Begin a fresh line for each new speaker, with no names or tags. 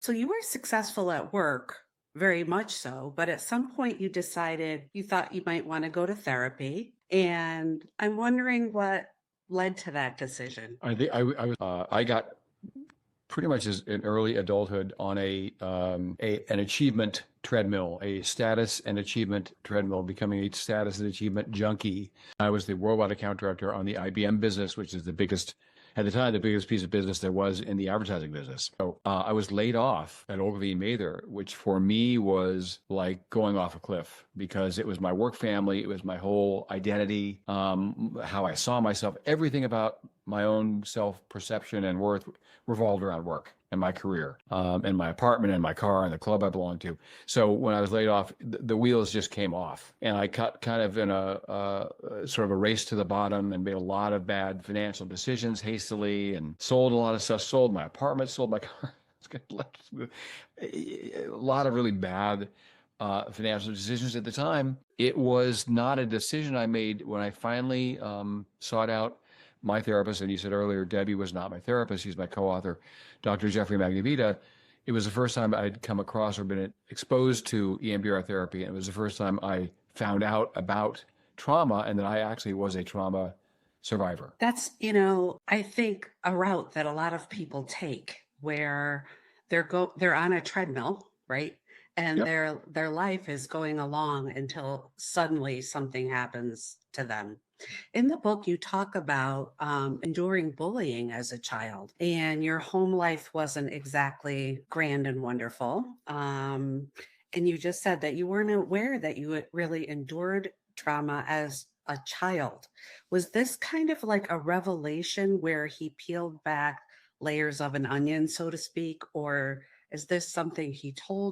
So you were successful at work, very much so, but at some point you decided you thought you might want to go to therapy. And I'm wondering what led to that decision.
I think I got pretty much as in early adulthood on an achievement treadmill, a status and achievement treadmill, becoming a status and achievement junkie. I was the worldwide account director on the IBM business, which is the biggest at the time, the biggest piece of business there was in the advertising business. So I was laid off at Ogilvy and Mather, which for me was like going off a cliff because it was my work family, it was my whole identity, how I saw myself, everything about my own self-perception and worth revolved around work and my career, and my apartment and my car and the club I belonged to. So when I was laid off, the wheels just came off, and I cut kind of in a sort of a race to the bottom and made a lot of bad financial decisions hastily and sold a lot of stuff, sold my apartment, sold my car. A lot of really bad financial decisions at the time. It was not a decision I made when I finally sought out my therapist. And you said earlier, Debbie was not my therapist. She's my co-author, Dr. Jeffrey Magnavita. It was the first time I'd come across or been exposed to EMDR therapy. And it was the first time I found out about trauma and that I actually was a trauma survivor.
That's, I think a route that a lot of people take where they're on a treadmill, right? And
Yep.
their life is going along until suddenly something happens to them. In the book, you talk about enduring bullying as a child, and your home life wasn't exactly grand and wonderful. And you just said that you weren't aware that you had really endured trauma as a child. Was this kind of like a revelation where he peeled back layers of an onion, so to speak, or is this something he told